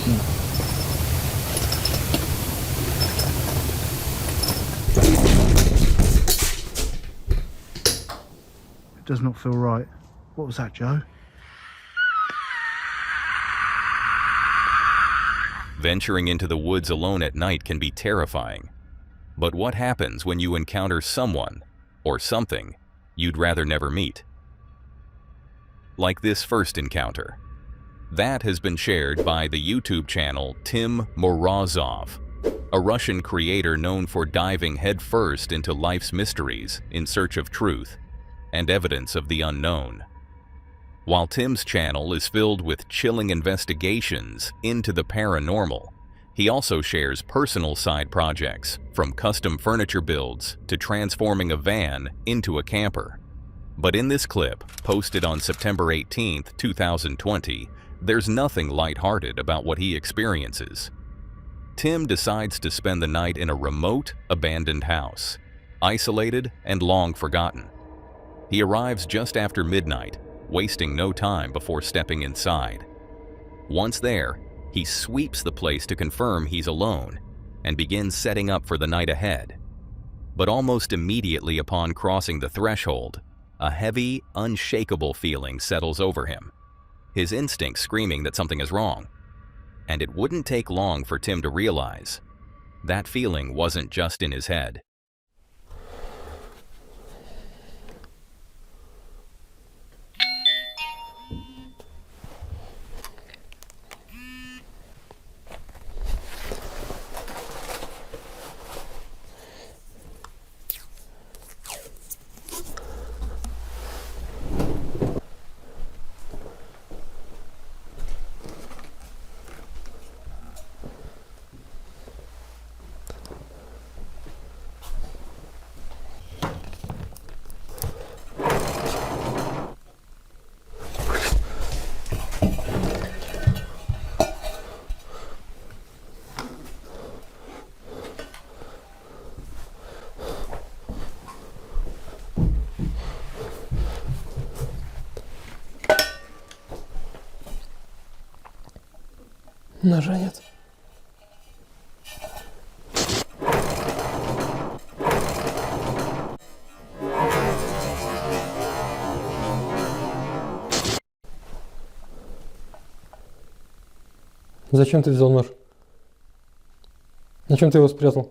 It does not feel right. What was that, Joe? Venturing into the woods alone at night can be terrifying. But what happens when you encounter someone, or something, you'd rather never meet? Like this first encounter. That has been shared by the YouTube channel Tim Morozov, a Russian creator known for diving headfirst into life's mysteries in search of truth and evidence of the unknown. While Tim's channel is filled with chilling investigations into the paranormal, he also shares personal side projects, from custom furniture builds to transforming a van into a camper. But in this clip, posted on September 18th, 2020, there's nothing lighthearted about what he experiences. Tim decides to spend the night in a remote, abandoned house, isolated and long forgotten. He arrives just after midnight, wasting no time before stepping inside. Once there, he sweeps the place to confirm he's alone and begins setting up for the night ahead. But almost immediately upon crossing the threshold, a heavy, unshakable feeling settles over him, his instincts screaming that something is wrong. And it wouldn't take long for Tim to realize that feeling wasn't just in his head. Ножа нет. Зачем ты взял нож? Зачем ты его спрятал?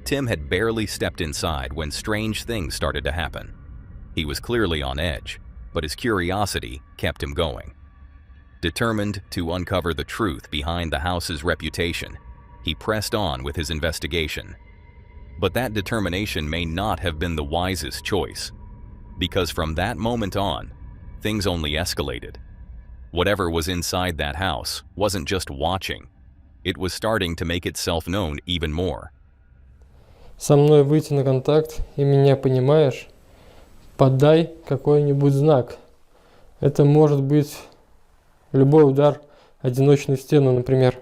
Tim had barely stepped inside when strange things started to happen. He was clearly on edge, but his curiosity kept him going. Determined to uncover the truth behind the house's reputation, he pressed on with his investigation. But that determination may not have been the wisest choice, because from that moment on, things only escalated. Whatever was inside that house wasn't just watching, it was starting to make itself known even more. Со мной выйти на контакт и меня понимаешь, подай какой-нибудь знак. Это может быть любой удар, одиночную стену, например.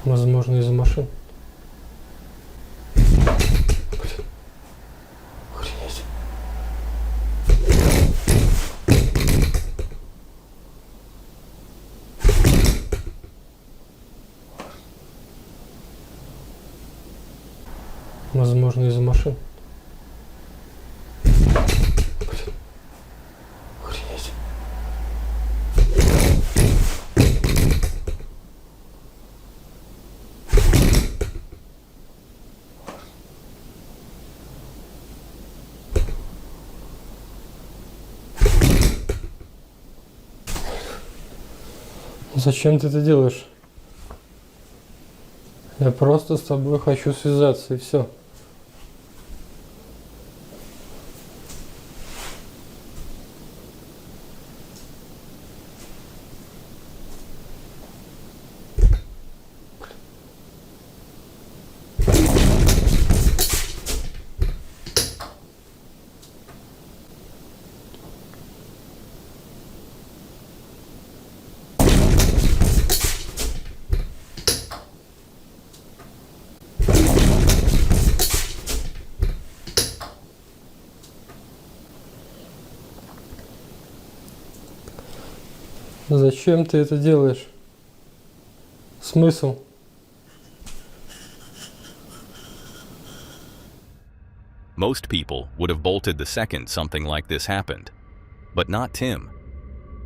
Возможно, из-за машин. Охренеть. Возможно, из-за машин. Охренеть. Зачем ты это делаешь? Я просто с тобой хочу связаться, и все. Зачем ты это делаешь? Смысл? Most people would have bolted the second something like this happened, but not Tim.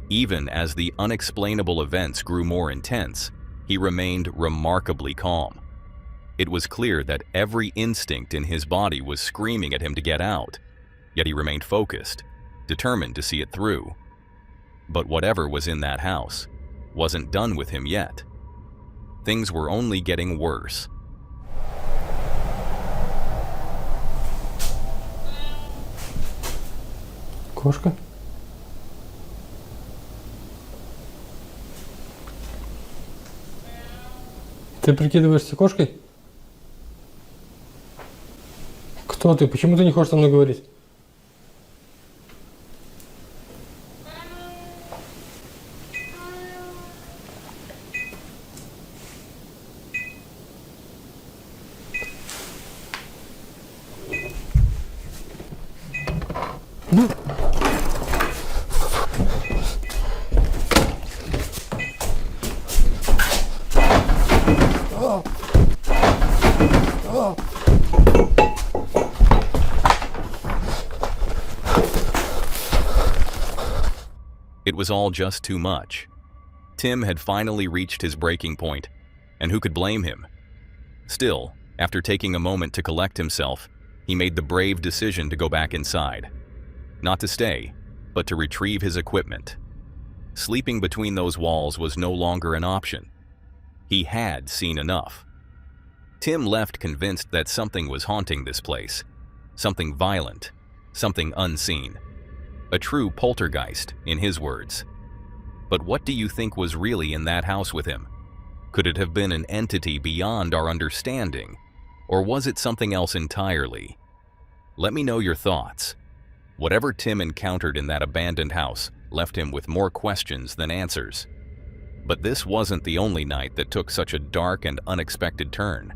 Even as the unexplainable events grew more intense, he remained remarkably calm. It was clear that every instinct in his body was screaming at him to get out, yet he remained focused, determined to see it through. But whatever was in that house wasn't done with him yet. Things were only getting worse. Кошка? Ты прикидываешься кошкой? Кто ты? Почему ты не хочешь со мной говорить? It was all just too much. Tim had finally reached his breaking point, and who could blame him? Still, after taking a moment to collect himself, he made the brave decision to go back inside. Not to stay, but to retrieve his equipment. Sleeping between those walls was no longer an option. He had seen enough. Tim left convinced that something was haunting this place. Something violent, something unseen. A true poltergeist, in his words. But what do you think was really in that house with him? Could it have been an entity beyond our understanding? Or was it something else entirely? Let me know your thoughts. Whatever Tim encountered in that abandoned house left him with more questions than answers. But this wasn't the only night that took such a dark and unexpected turn.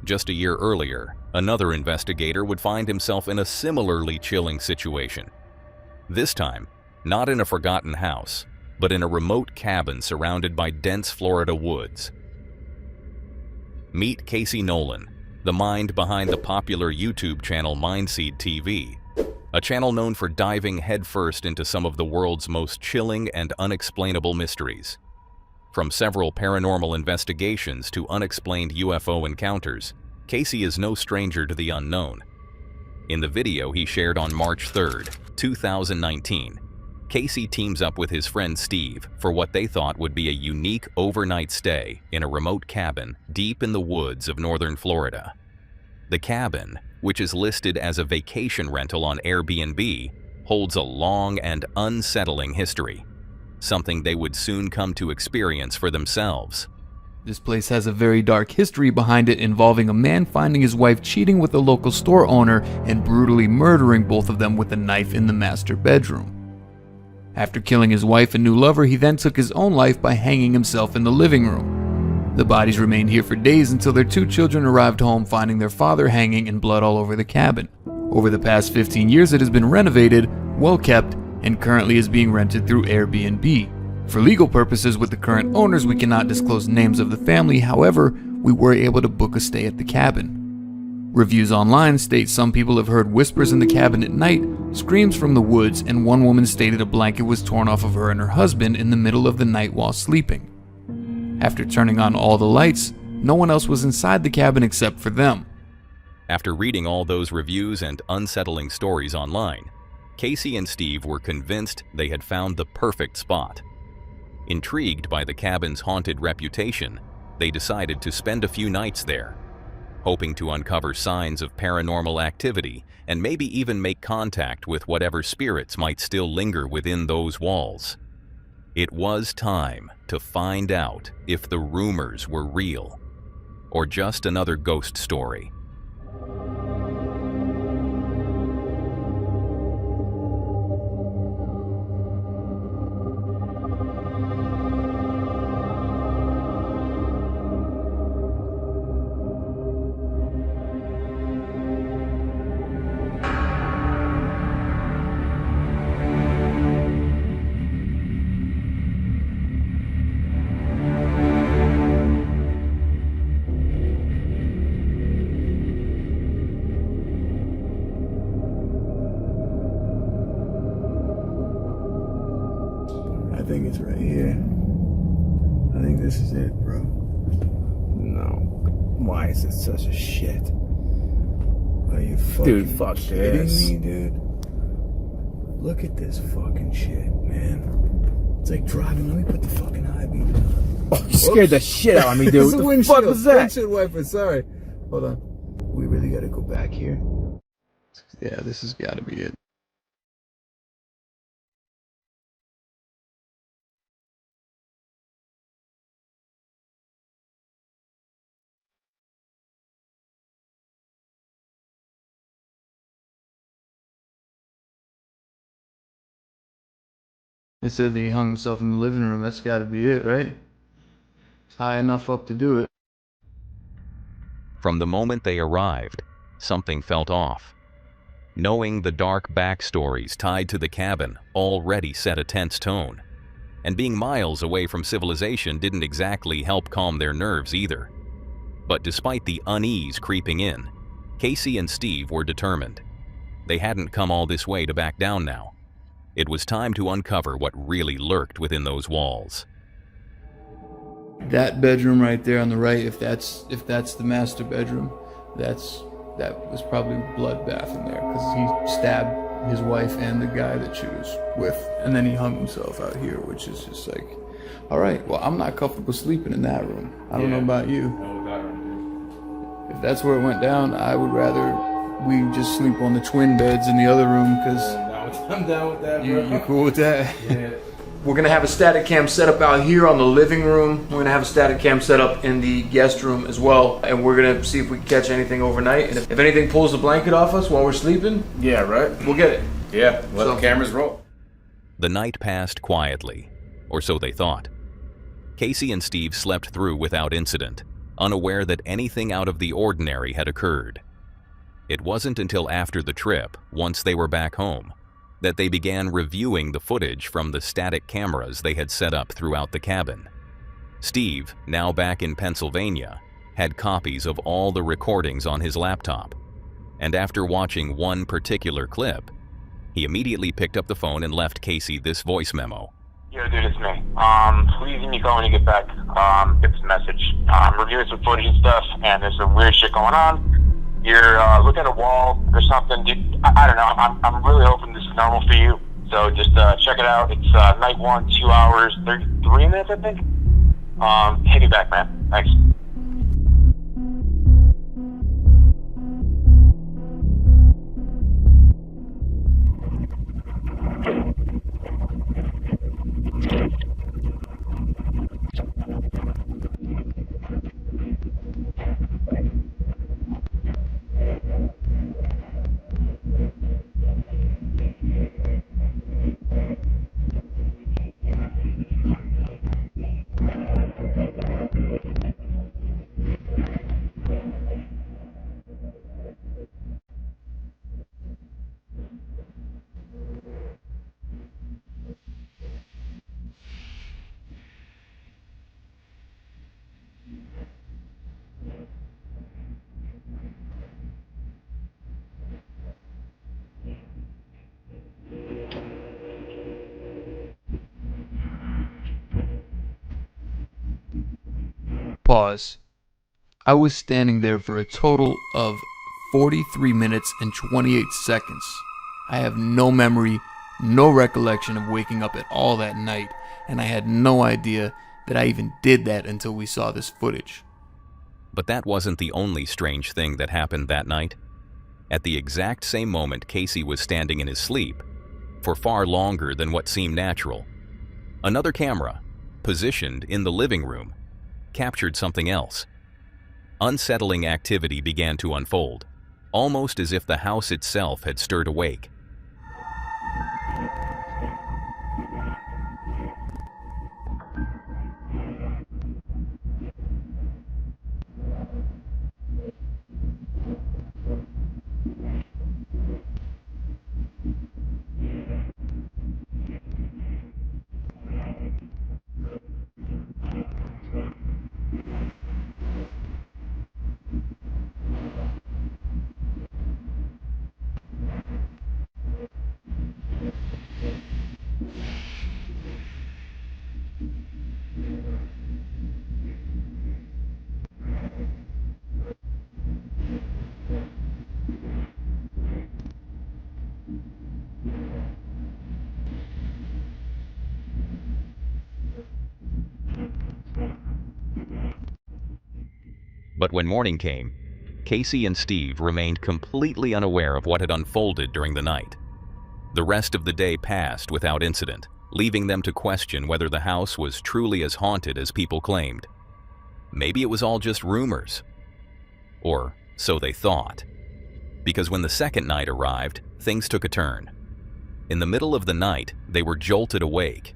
Just a year earlier, another investigator would find himself in a similarly chilling situation. This time, not in a forgotten house, but in a remote cabin surrounded by dense Florida woods. Meet Casey Nolan, the mind behind the popular YouTube channel Mindseed TV, a channel known for diving headfirst into some of the world's most chilling and unexplainable mysteries. From several paranormal investigations to unexplained UFO encounters, Casey is no stranger to the unknown. In the video he shared on March 3rd, 2019, Casey teams up with his friend Steve for what they thought would be a unique overnight stay in a remote cabin deep in the woods of northern Florida. The cabin, which is listed as a vacation rental on Airbnb, holds a long and unsettling history, something they would soon come to experience for themselves. This place has a very dark history behind it, involving a man finding his wife cheating with a local store owner and brutally murdering both of them with a knife in the master bedroom. After killing his wife and new lover, he then took his own life by hanging himself in the living room. The bodies remained here for days until their two children arrived home, finding their father hanging and blood all over the cabin. Over the past 15 years, it has been renovated, well kept, and currently is being rented through Airbnb. For legal purposes with the current owners, we cannot disclose names of the family. However, we were able to book a stay at the cabin. Reviews online state some people have heard whispers in the cabin at night, screams from the woods, and one woman stated a blanket was torn off of her and her husband in the middle of the night while sleeping. After turning on all the lights, no one else was inside the cabin except for them. After reading all those reviews and unsettling stories online, Casey and Steve were convinced they had found the perfect spot. Intrigued by the cabin's haunted reputation, they decided to spend a few nights there, hoping to uncover signs of paranormal activity and maybe even make contact with whatever spirits might still linger within those walls. It was time to find out if the rumors were real or just another ghost story. think it's right here. I think this is it, bro. No. Why is it such a shit? Are you fucking kidding me, dude? Look at this fucking shit, man. It's like driving. Let me put the fucking high beam on. Oh, you scared the shit out of me, dude. What the fuck was that? Windshield wiper, sorry. Hold on. We really gotta go back here. Yeah, this has gotta be it. They said that he hung himself in the living room. That's gotta be it, right? It's high enough up to do it. From the moment they arrived, something felt off. Knowing the dark backstories tied to the cabin already set a tense tone, and being miles away from civilization didn't exactly help calm their nerves either. But despite the unease creeping in, Casey and Steve were determined. They hadn't come all this way to back down now. It was time to uncover what really lurked within those walls. That bedroom right there on the right, if that's the master bedroom, that was probably bloodbath in there, because he stabbed his wife and the guy that she was with, and then he hung himself out here, which is just like, all right, well, I'm not comfortable sleeping in that room. I don't know about you. If that's where it went down, I would rather we just sleep on the twin beds in the other room, because I'm down with that, bro. you cool with that? Yeah. We're gonna have a static cam set up out here on the living room. We're gonna have a static cam set up in the guest room as well, and we're gonna see if we can catch anything overnight. And if anything pulls the blanket off us while we're sleeping, Yeah, right? we'll get it. Yeah, let the cameras roll. The night passed quietly, or so they thought. Casey and Steve slept through without incident, unaware that anything out of the ordinary had occurred. It wasn't until after the trip, once they were back home, that they began reviewing the footage from the static cameras they had set up throughout the cabin. Steve, now back in Pennsylvania, had copies of all the recordings on his laptop, and after watching one particular clip, he immediately picked up the phone and left Casey this voice memo. Yo, dude, it's me. Please give me a call when you get back. Get this message. Reviewing some footage and stuff, and there's some weird shit going on. You're looking at a wall or something, dude. I don't know. I'm really hoping this is normal for you. So just check it out. It's night 1, 2 hours, 33 minutes, I think. Hit me back, man. Thanks. Pause. I was standing there for a total of 43 minutes and 28 seconds. I have no memory, no recollection of waking up at all that night, and I had no idea that I even did that until we saw this footage. But that wasn't the only strange thing that happened that night. At the exact same moment Casey was standing in his sleep, for far longer than what seemed natural, another camera, positioned in the living room, captured something else. Unsettling activity began to unfold, almost as if the house itself had stirred awake. But when morning came, Casey and Steve remained completely unaware of what had unfolded during the night. The rest of the day passed without incident, leaving them to question whether the house was truly as haunted as people claimed. Maybe it was all just rumors. Or so they thought. Because when the second night arrived, things took a turn. In the middle of the night, they were jolted awake,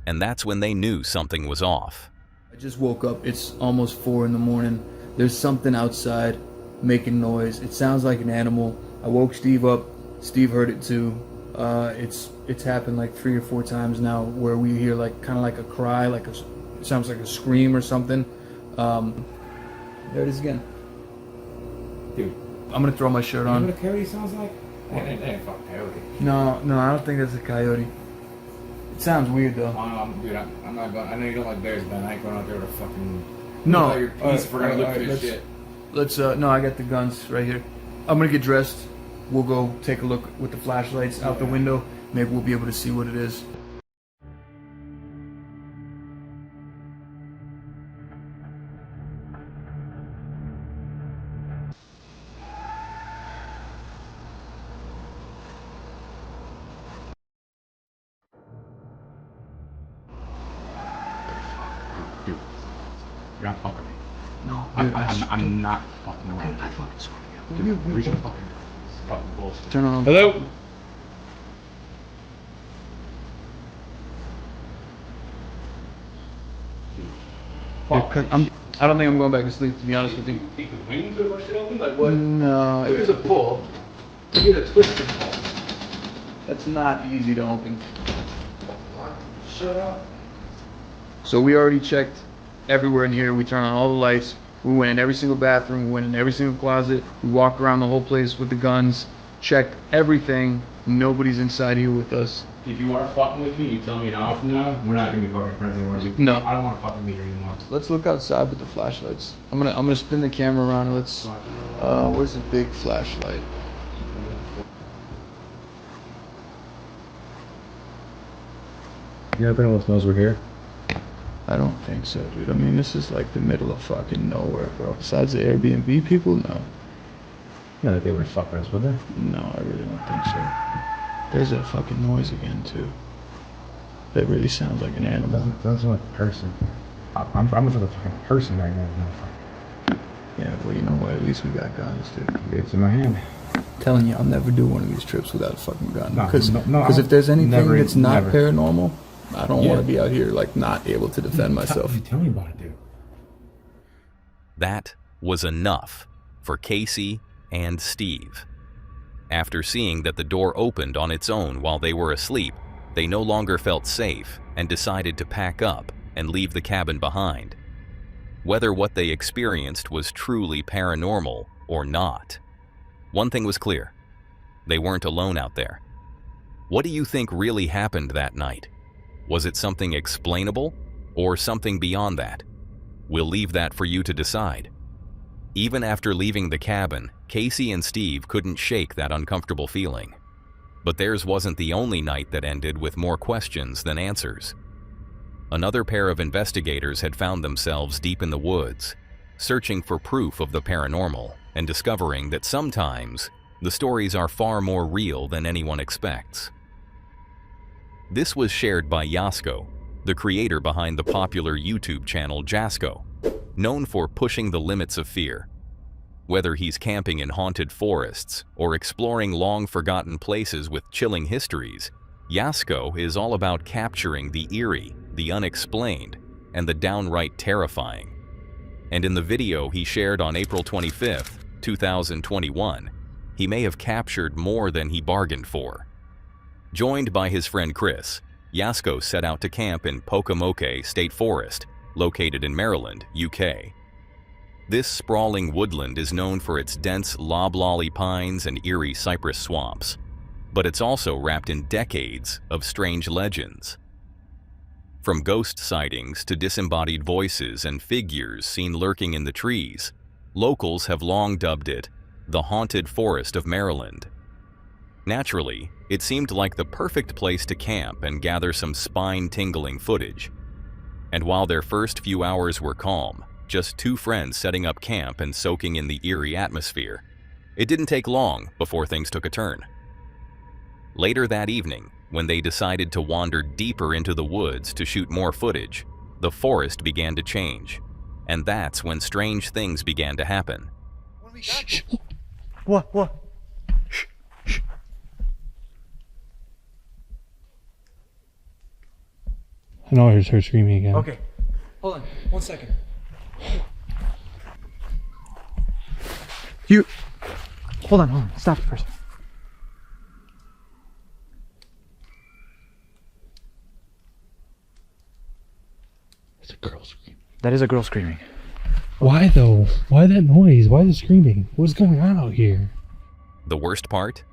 and that's when they knew something was off. I just woke up. It's almost 4 in the morning. There's something outside making noise. It sounds like an animal. I woke Steve up. Steve heard it too. It's happened like 3 or 4 times now where we hear like kind of like a cry, like it sounds like a scream or something. There it is again. Dude, I'm gonna throw my shirt on. You know what a coyote sounds like? That ain't fucking coyote. No, I don't think that's a coyote. It sounds weird though. Dude, I'm not going. I know you don't like bears, but I ain't going out there with a fucking. No, Your piece. We're gonna look for this shit. Let's. No, I got the guns right here. I'm gonna get dressed. We'll go take a look with the flashlights out the window. Maybe we'll be able to see what it is. Dude, you're not fucking me. No, I'm not fucking around. I fucking swear to Dude, reach the fucking bullshit. Turn on. Hello? I don't think I'm going back to sleep, to be honest with you. Take the wings or shit open? Like what? No, Here's a pull. You get a twisted pull. that's not easy to open. Shut up. So we already checked everywhere in here. We turned on all the lights. We went in every single bathroom. We went in every single closet. We walked around the whole place with the guns. Checked everything. Nobody's inside here with us. If you are fucking with me, you tell me now. From now, we're not gonna be fucking friends anymore. No. I don't want to fucking meet her anymore. Let's look outside with the flashlights. I'm gonna spin the camera around and let's. Where's the big flashlight? You know if anyone else knows we're here? I don't think so, dude. I mean, this is like the middle of fucking nowhere, bro. Besides the Airbnb people, no. You know that they would fuck us, would they? No, I really don't think so. There's that fucking noise again, too. That really sounds like an animal. Doesn't sound like a person. I'm with a fucking person right now, motherfucker. Yeah, well, you know what? At least we got guns, dude. It's in my hand. I'm telling you, I'll never do one of these trips without a fucking gun. No, Because if there's anything that's not never. paranormal, I don't want to be out here, like, not able to defend myself. Tell me about it, dude. That was enough for Casey and Steve. After seeing that the door opened on its own while they were asleep, they no longer felt safe and decided to pack up and leave the cabin behind. Whether what they experienced was truly paranormal or not, one thing was clear: they weren't alone out there. What do you think really happened that night? Was it something explainable or something beyond that? We'll leave that for you to decide. Even after leaving the cabin, Casey and Steve couldn't shake that uncomfortable feeling. But theirs wasn't the only night that ended with more questions than answers. Another pair of investigators had found themselves deep in the woods, searching for proof of the paranormal and discovering that sometimes the stories are far more real than anyone expects. This was shared by Yasko, the creator behind the popular YouTube channel Jasko, known for pushing the limits of fear. Whether he's camping in haunted forests or exploring long-forgotten places with chilling histories, Yasko is all about capturing the eerie, the unexplained, and the downright terrifying. And in the video he shared on April 25th, 2021, he may have captured more than he bargained for. Joined by his friend Chris, Yasko set out to camp in Pocomoke State Forest, located in Maryland, UK. This sprawling woodland is known for its dense loblolly pines and eerie cypress swamps, but it's also wrapped in decades of strange legends. From ghost sightings to disembodied voices and figures seen lurking in the trees, locals have long dubbed it the Haunted Forest of Maryland. Naturally, it seemed like the perfect place to camp and gather some spine-tingling footage. And while their first few hours were calm, just two friends setting up camp and soaking in the eerie atmosphere. It didn't take long before things took a turn. Later that evening, when they decided to wander deeper into the woods to shoot more footage, the forest began to change. And that's when strange things began to happen. Shh. What? Shh. Shh. I know I heard her screaming again. Okay. Hold on. 1 second. You. Hold on. Stop it for a second. It's a girl screaming. That is a girl screaming. Why though? Why that noise? Why the screaming? What's going on out here? The worst part?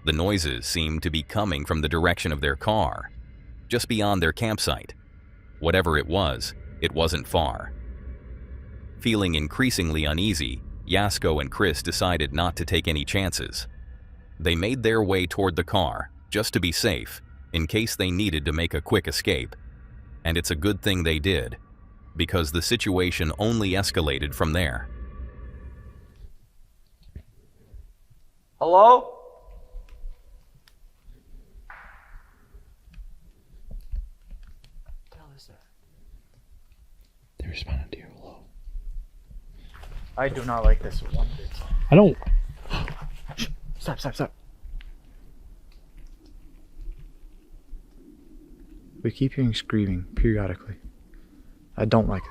The noises seemed to be coming from the direction of their car, just beyond their campsite. Whatever it wasn't far. Feeling increasingly uneasy, Yasko and Chris decided not to take any chances. They made their way toward the car, just to be safe, in case they needed to make a quick escape. And it's a good thing they did, because the situation only escalated from there. Hello? What the hell is that? They responded to your hello. I do not like this one bit. I don't. Shh. Stop. We keep hearing screaming periodically. I don't like it.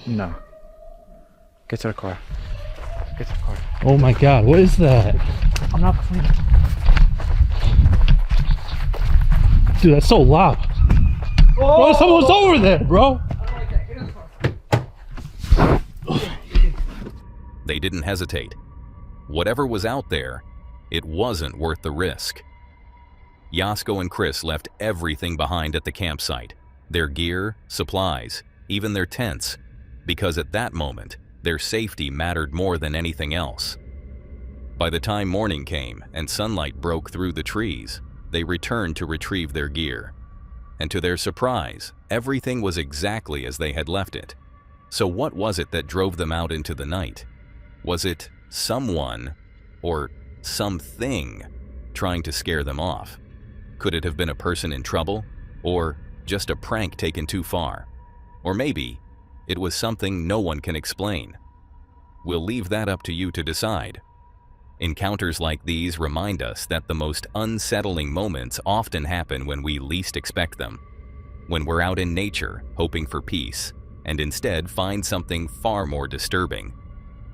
No. Get to the car. Oh my god, what is that? I'm not cleaning. Dude, that's so loud. Oh, someone's over there, bro. They didn't hesitate. Whatever was out there, it wasn't worth the risk. Yasko and Chris left everything behind at the campsite. Their gear, supplies, even their tents, because at that moment, their safety mattered more than anything else. By the time morning came and sunlight broke through the trees, they returned to retrieve their gear. And to their surprise, everything was exactly as they had left it. So what was it that drove them out into the night? Was it someone or something trying to scare them off? Could it have been a person in trouble? Or just a prank taken too far? Or maybe it was something no one can explain. We'll leave that up to you to decide. Encounters like these remind us that the most unsettling moments often happen when we least expect them. When we're out in nature hoping for peace, and instead find something far more disturbing.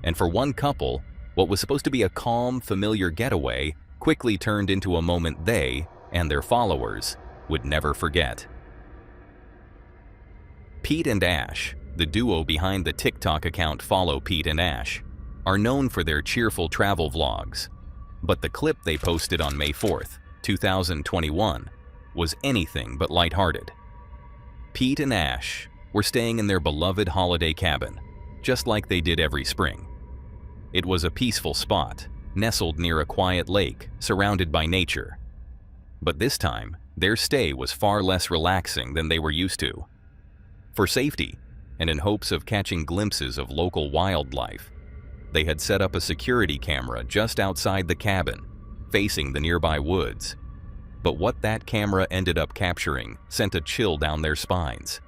And for one couple, what was supposed to be a calm, familiar getaway quickly turned into a moment they, and their followers, would never forget. Pete and Ash, the duo behind the TikTok account Follow Pete and Ash, are known for their cheerful travel vlogs. But the clip they posted on May 4th, 2021, was anything but lighthearted. Pete and Ash were staying in their beloved holiday cabin, just like they did every spring. It was a peaceful spot, nestled near a quiet lake, surrounded by nature. But this time, their stay was far less relaxing than they were used to. For safety, and in hopes of catching glimpses of local wildlife, they had set up a security camera just outside the cabin, facing the nearby woods. But what that camera ended up capturing sent a chill down their spines.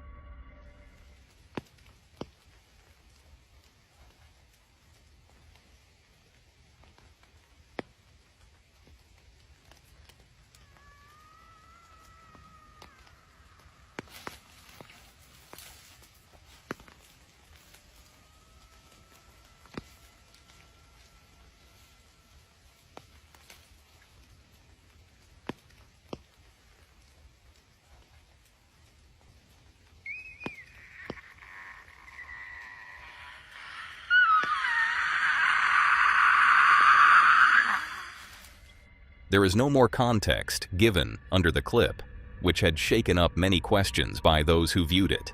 There is no more context given under the clip, which had shaken up many questions by those who viewed it.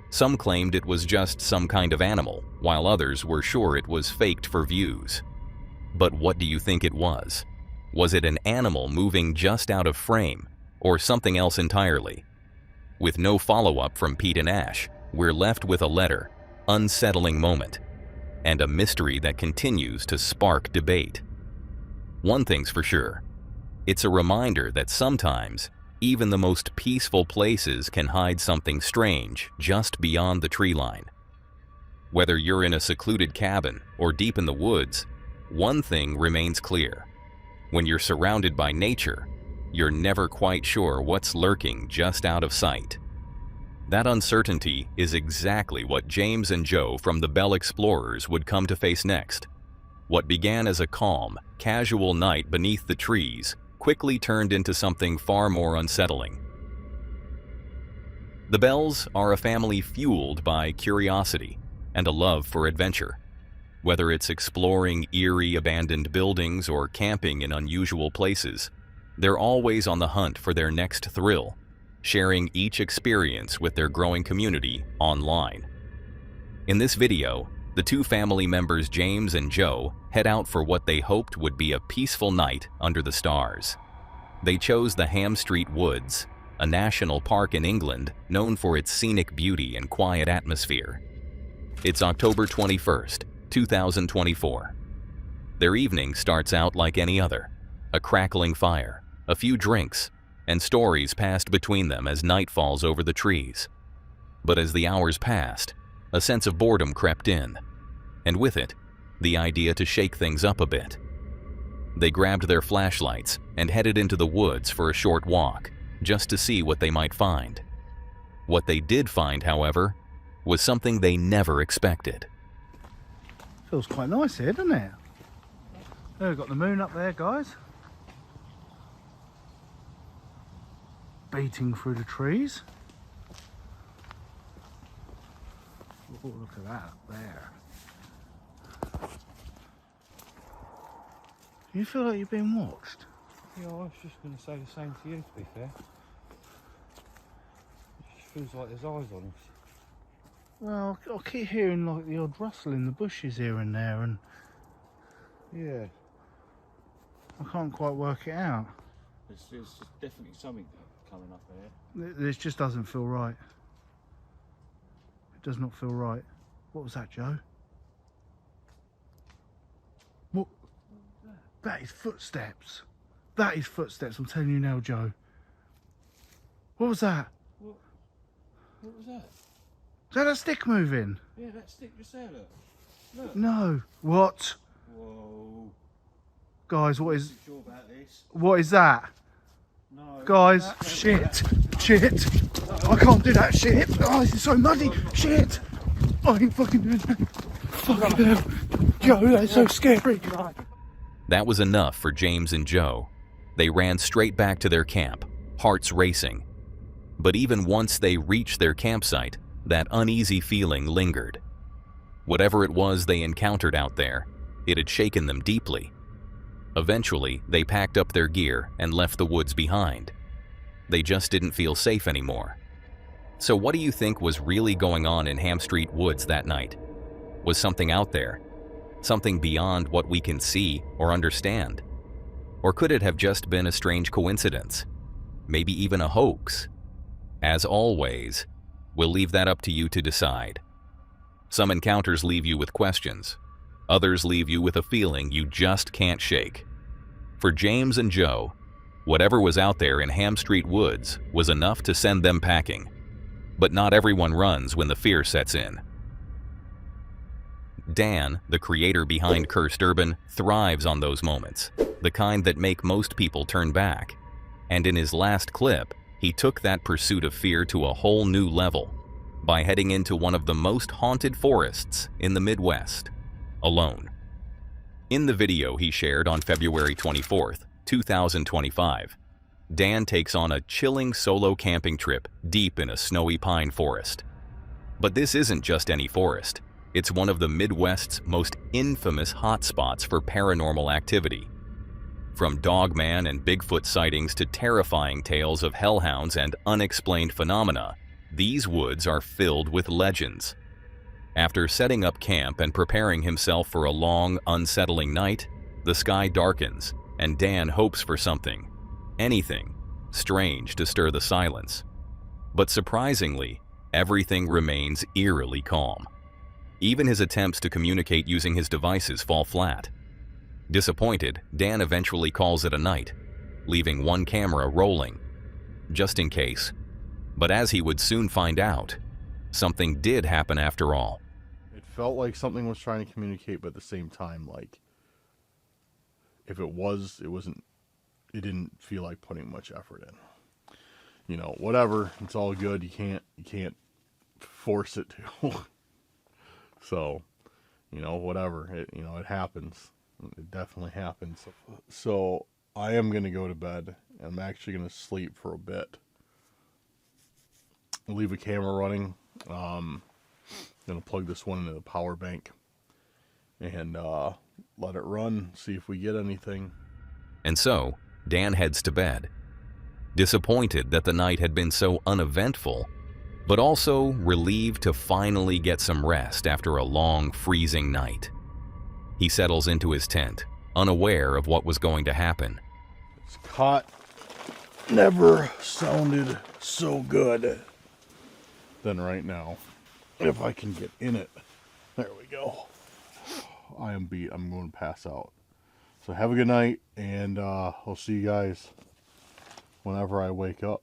Some claimed it was just some kind of animal, while others were sure it was faked for views. But what do you think it was? Was it an animal moving just out of frame, or something else entirely? With no follow-up from Pete and Ash, we're left with a letter, unsettling moment, and a mystery that continues to spark debate. One thing's for sure, it's a reminder that sometimes even the most peaceful places can hide something strange just beyond the tree line. Whether you're in a secluded cabin or deep in the woods, one thing remains clear. When you're surrounded by nature, you're never quite sure what's lurking just out of sight. That uncertainty is exactly what James and Joe from the Bell Explorers would come to face next. What began as a calm, casual night beneath the trees quickly turned into something far more unsettling. The Bells are a family fueled by curiosity and a love for adventure. Whether it's exploring eerie abandoned buildings or camping in unusual places, they're always on the hunt for their next thrill, sharing each experience with their growing community online. In this video, the two family members James and Joe head out for what they hoped would be a peaceful night under the stars. They chose the Ham Street Woods, a national park in England known for its scenic beauty and quiet atmosphere. It's October 21st, 2024. Their evening starts out like any other, a crackling fire, a few drinks, and stories passed between them as night falls over the trees. But as the hours passed, a sense of boredom crept in, and with it, the idea to shake things up a bit. They grabbed their flashlights and headed into the woods for a short walk, just to see what they might find. What they did find, however, was something they never expected. Feels quite nice here, doesn't it? There, we've got the moon up there, guys. Beating through the trees. Oh, look at that up there. Do you feel like you're being watched? Yeah, I was just going to say the same to you, to be fair. It just feels like there's eyes on us. Well, I keep hearing like the odd rustle in the bushes here and there, and Yeah, I can't quite work it out. there's definitely something coming up there. This just doesn't feel right. It does not feel right. What was that, Joe? What? That is footsteps. That is footsteps, I'm telling you now, Joe. What was that? What was that? Is that a stick moving? Yeah, that stick just there, look. No. What? Whoa. Guys, what is... Sure about this? What is that? No. Guys, shit. Shit. I can't do that shit. Oh, this is so muddy. Shit. I ain't fucking doing that. Fucking hell. Joe, that's so scary. That was enough for James and Joe. They ran straight back to their camp, hearts racing. But even once they reached their campsite, that uneasy feeling lingered. Whatever it was they encountered out there, it had shaken them deeply. Eventually, they packed up their gear and left the woods behind. They just didn't feel safe anymore. So what do you think was really going on in Ham Street Woods that night? Was something out there? Something beyond what we can see or understand? Or could it have just been a strange coincidence? Maybe even a hoax? As always, we'll leave that up to you to decide. Some encounters leave you with questions. Others leave you with a feeling you just can't shake. For James and Joe, whatever was out there in Ham Street Woods was enough to send them packing. But not everyone runs when the fear sets in. Dan, the creator behind Cursed Urban, thrives on those moments, the kind that make most people turn back. And in his last clip, he took that pursuit of fear to a whole new level by heading into one of the most haunted forests in the Midwest, alone. In the video he shared on February 24th, 2025, Dan takes on a chilling solo camping trip deep in a snowy pine forest. But this isn't just any forest. It's one of the Midwest's most infamous hotspots for paranormal activity. From Dogman and Bigfoot sightings to terrifying tales of hellhounds and unexplained phenomena, these woods are filled with legends. After setting up camp and preparing himself for a long, unsettling night, the sky darkens, and Dan hopes for something, anything, strange to stir the silence. But surprisingly, everything remains eerily calm. Even his attempts to communicate using his devices fall flat. Disappointed, Dan eventually calls it a night, leaving one camera rolling, just in case. But as he would soon find out, something did happen after all. It felt like something was trying to communicate, but at the same time, like, if it wasn't, it didn't feel like putting much effort in. You know, whatever, it's all good. You can't force it to. So, you know, whatever, it happens. It definitely happens. So I am going to go to bed. I'm actually going to sleep for a bit. I'll leave a camera running. I'm going to plug this one into the power bank and let it run, see if we get anything. And so, Dan heads to bed, disappointed that the night had been so uneventful, but also relieved to finally get some rest after a long, freezing night. He settles into his tent, unaware of what was going to happen. This cot never sounded so good than right now. If I can get in it. There we go. I am beat. I'm going to pass out. So have a good night, and I'll see you guys whenever I wake up.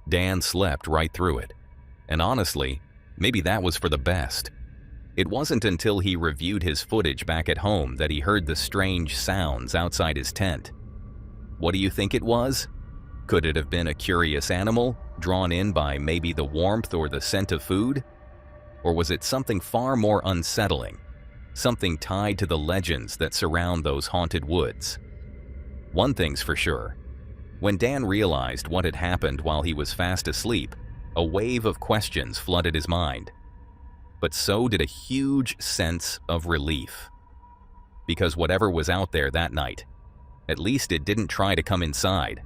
Dan slept right through it. And honestly, maybe that was for the best. It wasn't until he reviewed his footage back at home that he heard the strange sounds outside his tent. What do you think it was? Could it have been a curious animal, drawn in by maybe the warmth or the scent of food? Or was it something far more unsettling, something tied to the legends that surround those haunted woods? One thing's for sure. When Dan realized what had happened while he was fast asleep, a wave of questions flooded his mind. But so did a huge sense of relief. Because whatever was out there that night, at least it didn't try to come inside.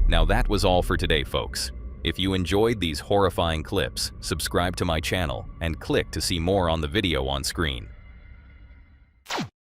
Now that was all for today, folks. If you enjoyed these horrifying clips, subscribe to my channel and click to see more on the video on screen.